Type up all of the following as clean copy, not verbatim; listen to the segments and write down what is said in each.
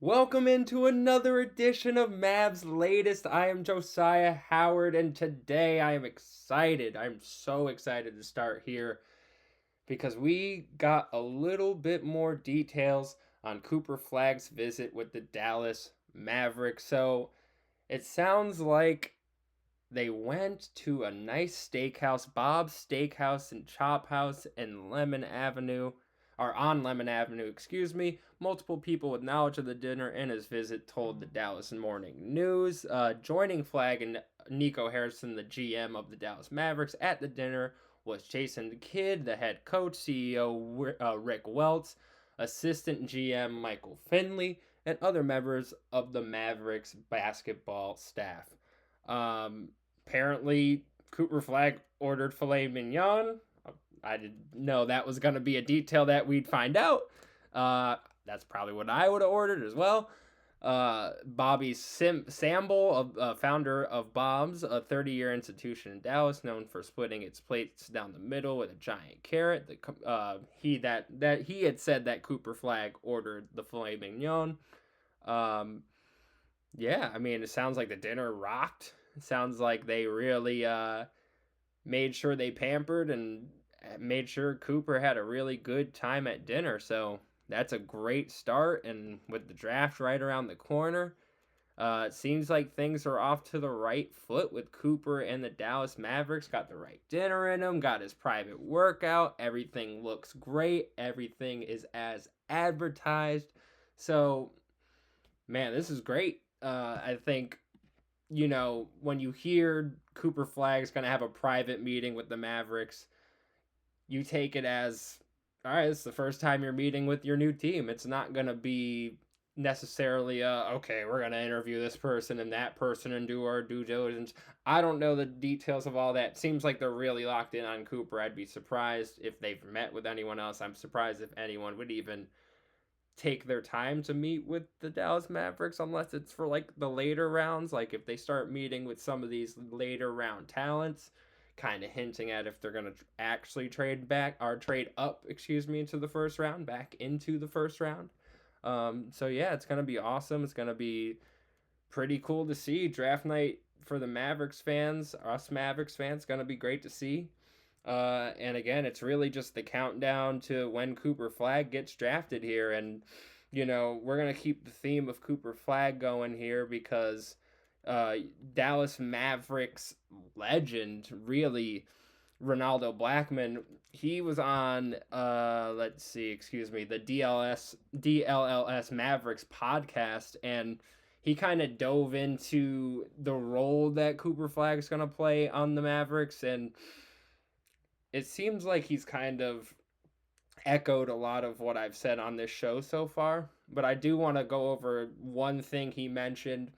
Welcome into another edition of Mavs Latest. I am Josyah Howard, and today I am excited. I'm so excited to start here because we got a little bit more details on Cooper Flagg's visit with the Dallas Mavericks. So it sounds like they went to a nice steakhouse, Bob's Steakhouse and Chop House in Lemon Avenue, or on Lemon Avenue, excuse me. Multiple people with knowledge of the dinner and his visit told the Dallas Morning News. Joining Flagg and Nico Harrison, the GM of the Dallas Mavericks, at the dinner was Jason Kidd, the head coach, CEO Rick Welts, assistant GM Michael Finley, and other members of the Mavericks basketball staff. Apparently, Cooper Flagg ordered filet mignon. I didn't know that was going to be a detail that we'd find out. That's probably what I would have ordered as well. Bobby Samble, founder of Bob's, a 30-year institution in Dallas, known for splitting its plates down the middle with a giant carrot. He had said that Cooper Flagg ordered the filet mignon. Yeah, I mean, it sounds like the dinner rocked. It sounds like they really made sure they pampered and made sure Cooper had a really good time at dinner. So that's a great start. And with the draft right around the corner, it seems like things are off to the right foot with Cooper and the Dallas Mavericks. Got the right dinner in them, got his private workout. Everything looks great. Everything is as advertised. So, man, this is great. I think, when you hear Cooper Flagg's going to have a private meeting with the Mavericks, you take it as, all right, it's the first time you're meeting with your new team. It's not going to be necessarily, okay, we're going to interview this person and that person and do our due diligence. I don't know the details of all that. Seems like they're really locked in on Cooper. I'd be surprised if they've met with anyone else. I'm surprised if anyone would even take their time to meet with the Dallas Mavericks unless it's for like the later rounds. Like if they start meeting with some of these later round talents, kind of hinting at if they're going to actually trade up, into the first round, back into the first round. So yeah, it's going to be awesome. It's going to be pretty cool to see. Draft night for the Mavericks fans, us Mavericks fans, going to be great to see. And again, it's really just the countdown to when Cooper Flagg gets drafted here. And, we're going to keep the theme of Cooper Flagg going here because Dallas Mavericks legend, really, Ronaldo Blackman, he was on, the DLLS Mavericks podcast, and he kind of dove into the role that Cooper Flagg is going to play on the Mavericks, and it seems like he's kind of echoed a lot of what I've said on this show so far, but I do want to go over one thing he mentioned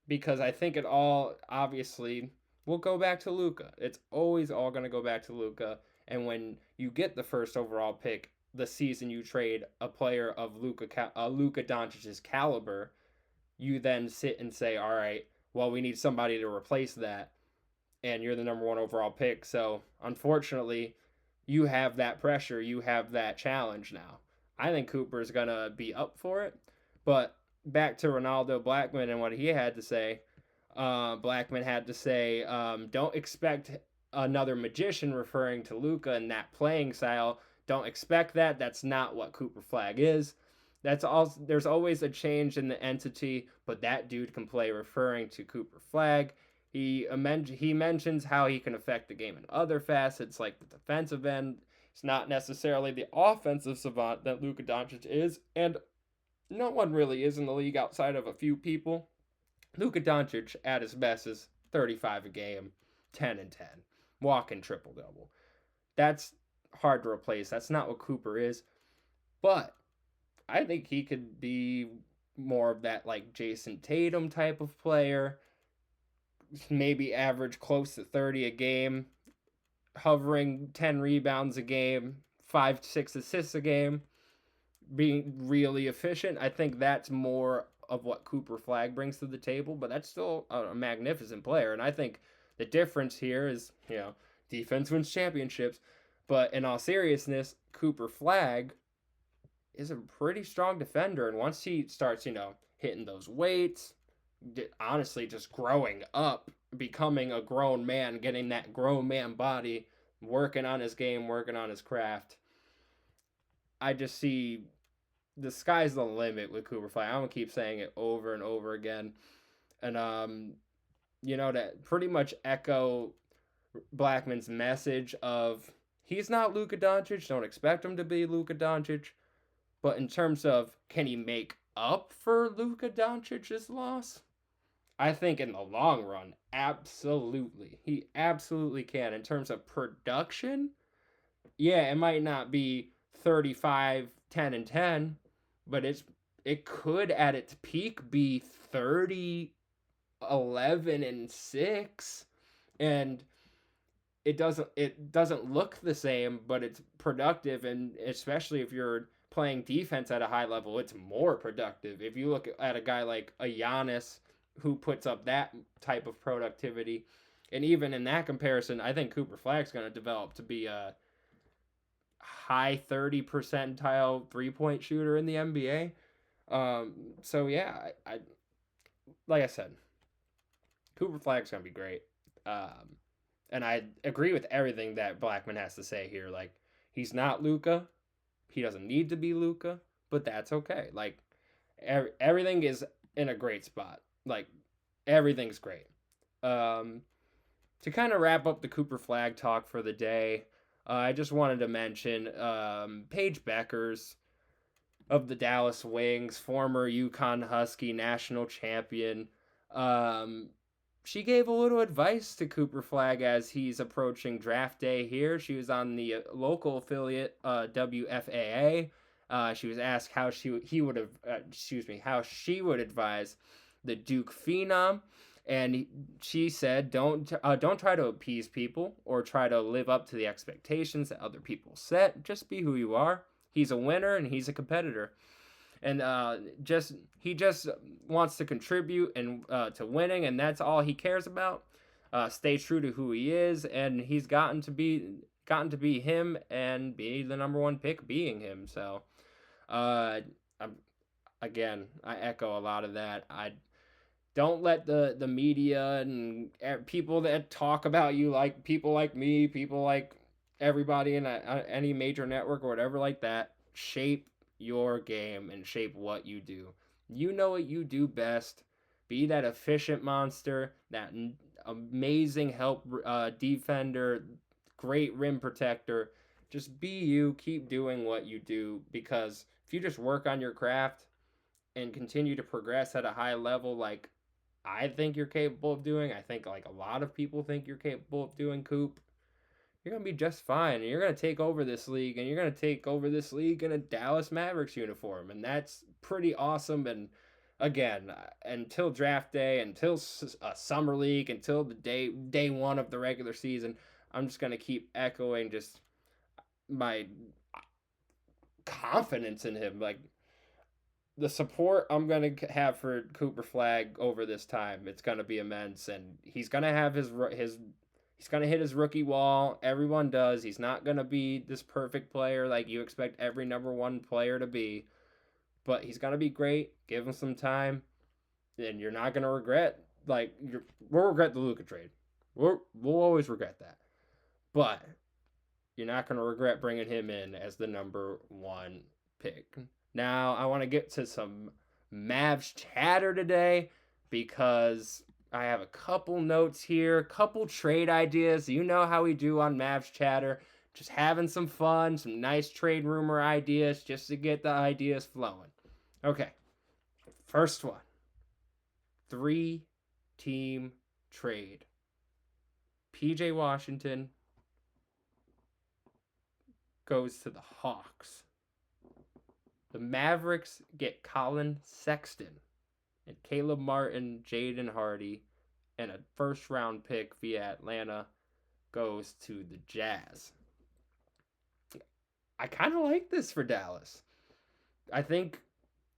because I think it all obviously will go back to Luka. It's always all going to go back to Luka, and when you get the first overall pick, the season you trade a player of Luka Doncic's caliber, you then sit and say, all right, well, we need somebody to replace that, and you're the number one overall pick. So unfortunately, you have that pressure, you have that challenge now. I think Cooper's going to be up for it. But back to Ronaldo Blackman and what he had to say. Blackman had to say, don't expect another magician, referring to Luka and that playing style. Don't expect that. That's not what Cooper Flagg is. That's all. There's always a change in the entity, but that dude can play, referring to Cooper Flagg. He mentions how he can affect the game in other facets, like the defensive end. It's not necessarily the offensive savant that Luka Doncic is, and no one really is in the league outside of a few people. Luka Doncic at his best is 35 a game, 10 and 10, walking triple double. That's hard to replace. That's not what Cooper is, but I think he could be more of that like Jason Tatum type of player. Maybe average close to 30 a game, hovering 10 rebounds a game, 5-6 assists a game, being really efficient. I think that's more of what Cooper Flagg brings to the table, but that's still a magnificent player. And I think the difference here is, defense wins championships. But in all seriousness, Cooper Flagg is a pretty strong defender. And once he starts, hitting those weights, honestly, just growing up, becoming a grown man, getting that grown man body, working on his game, working on his craft, I just see the sky's the limit with Cooper Flag. I'm gonna keep saying it over and over again, and that pretty much echo Blackman's message of he's not Luka Doncic. Don't expect him to be Luka Doncic, but in terms of can he make up for Luka Doncic's loss, I think in the long run, absolutely, he absolutely can. In terms of production, yeah, it might not be 35, 10, and 10, but it could at its peak be 30, 11, and 6, and it doesn't look the same, but it's productive, and especially if you're playing defense at a high level, it's more productive. If you look at a guy like a Giannis who puts up that type of productivity, and even in that comparison, I think Cooper Flag's going to develop to be a high 30 percentile 3-point shooter in the NBA. So yeah, I like I said, Cooper Flag's gonna be great. And I agree with everything that Blackman has to say here. Like, he's not Luka, he doesn't need to be Luka, but that's okay. Like, everything is in a great spot. Like, everything's great. To kind of wrap up the Cooper Flag talk for the day, I just wanted to mention Paige Beckers of the Dallas Wings, former UConn Husky national champion. She gave a little advice to Cooper Flag as he's approaching draft day here. She was on the local affiliate WFAA. She was asked how she would advise the Duke phenom. And she said, don't try to appease people or try to live up to the expectations that other people set. Just be who you are. He's a winner and he's a competitor, and he just wants to contribute and to winning, and that's all he cares about. Stay true to who he is, and he's gotten to be him and be the number one pick, being him. So, I echo a lot of that. I don't let the media and people that talk about you, like people like me, people like everybody in any major network or whatever like that, shape your game and shape what you do. You know what you do best. Be that efficient monster, that amazing help defender, great rim protector. Just be you. Keep doing what you do, because if you just work on your craft and continue to progress at a high level, like I think you're capable of doing, I think like a lot of people think you're capable of doing, Coop, you're going to be just fine. And you're going to take over this league, and you're going to take over this league in a Dallas Mavericks uniform. And that's pretty awesome. And again, until draft day, until a summer league, until the day one of the regular season, I'm just going to keep echoing just my confidence in him. Like, the support I'm going to have for Cooper Flag over this time, it's going to be immense. And he's going to have he's going to hit his rookie wall. Everyone does. He's not going to be this perfect player like you expect every number one player to be. But he's going to be great. Give him some time. And you're not going to regret. We'll regret the Luka trade. We'll always regret that. But you're not going to regret bringing him in as the number one pick. Now, I want to get to some Mavs chatter today, because I have a couple notes here, a couple trade ideas. You know how we do on Mavs chatter. Just having some fun, some nice trade rumor ideas just to get the ideas flowing. Okay, first one. 3-team trade. PJ Washington goes to the Hawks. The Mavericks get Colin Sexton and Caleb Martin, Jaden Hardy, and a first-round pick via Atlanta goes to the Jazz. I kind of like this for Dallas. I think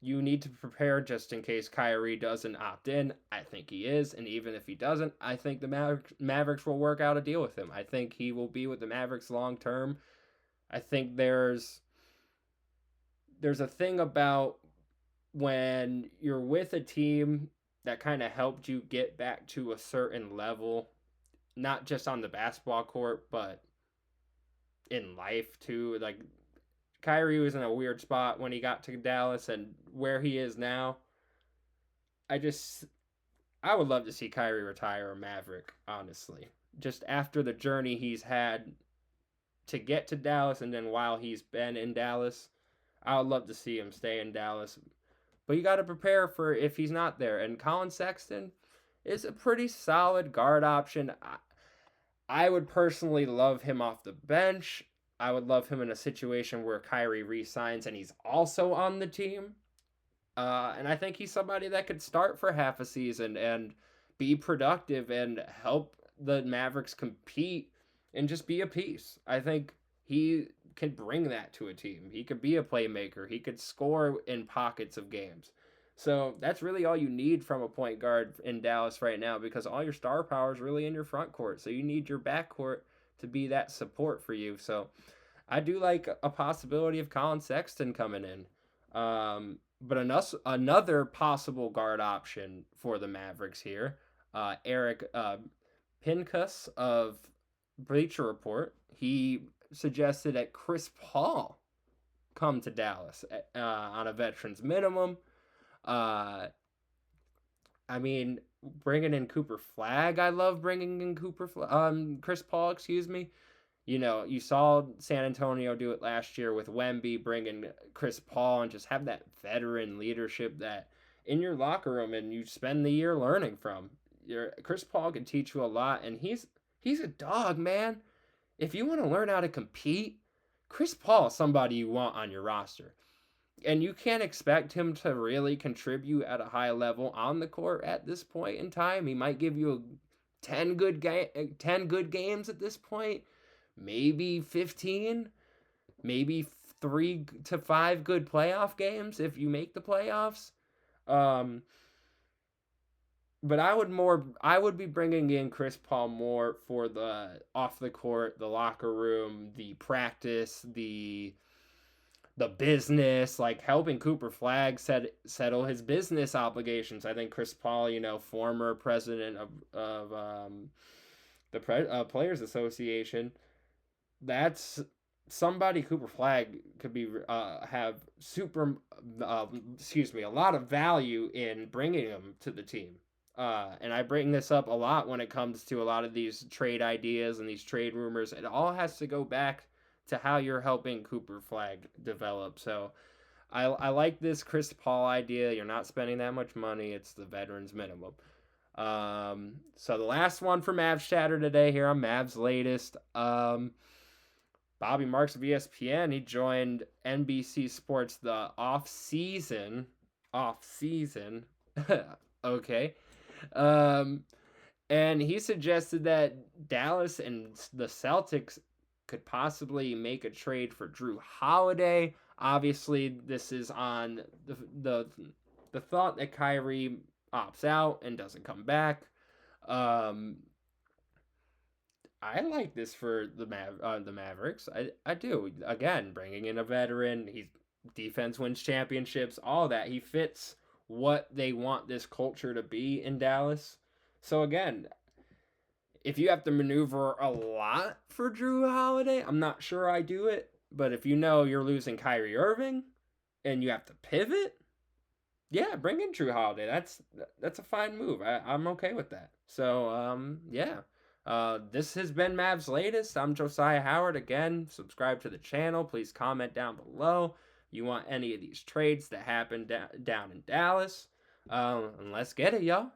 you need to prepare just in case Kyrie doesn't opt in. I think he is, and even if he doesn't, I think the Mavericks will work out a deal with him. I think he will be with the Mavericks long-term. I think there's there's a thing about when you're with a team that kind of helped you get back to a certain level, not just on the basketball court, but in life too. Like Kyrie was in a weird spot when he got to Dallas, and where he is now, I just I would love to see Kyrie retire a Maverick, honestly. Just after the journey he's had to get to Dallas and then while he's been in Dallas, I would love to see him stay in Dallas. But you got to prepare for if he's not there. And Colin Sexton is a pretty solid guard option. I would personally love him off the bench. I would love him in a situation where Kyrie re-signs and he's also on the team. And I think he's somebody that could start for half a season and be productive and help the Mavericks compete and just be a piece. I think he can bring that to a team. He could be a playmaker. He could score in pockets of games. So that's really all you need from a point guard in Dallas right now, because all your star power is really in your front court. So you need your back court to be that support for you. So I do like a possibility of Colin Sexton coming in. But another possible guard option for the Mavericks here, Eric Pincus of Bleacher Report, he suggested that Chris Paul come to Dallas on a veteran's minimum. I mean, bringing in Cooper Flag, I love bringing in Chris Paul, excuse me. You know, you saw San Antonio do it last year with Wemby, bringing Chris Paul, and just have that veteran leadership that in your locker room and you spend the year learning from. Chris Paul can teach you a lot, and he's a dog, man. If you want to learn how to compete, Chris Paul is somebody you want on your roster. And you can't expect him to really contribute at a high level on the court at this point in time. He might give you 10 good games at this point. Maybe 15, maybe 3 to 5 good playoff games if you make the playoffs. But I would be bringing in Chris Paul more for the off the court, the locker room, the practice, the business, like helping Cooper Flag settle his business obligations. I think Chris Paul, former president of the Players Association, that's somebody Cooper Flag could be have a lot of value in bringing him to the team. And I bring this up a lot when it comes to a lot of these trade ideas and these trade rumors. It all has to go back to how you're helping Cooper Flag develop. So I like this Chris Paul idea. You're not spending that much money. It's the veterans minimum. So the last one for Mavs Chatter today here on Mavs Latest. Bobby Marks of ESPN, he joined NBC Sports the offseason. Okay. And he suggested that Dallas and the Celtics could possibly make a trade for Drew Holiday. Obviously, this is on the thought that Kyrie opts out and doesn't come back. I like this for the Mavericks. I do. Again, bringing in a veteran, defense wins championships, all that. He fits what they want this culture to be in Dallas. So again, if you have to maneuver a lot for Drew Holiday, I'm not sure I do it. But if you know you're losing Kyrie Irving and you have to pivot, yeah, bring in Drew Holiday. That's a fine move. I'm okay with that. So yeah. This has been Mavs Latest. I'm Josyah Howard. Again, subscribe to the channel. Please comment down below. You want any of these trades that happen down in Dallas. And let's get it, y'all.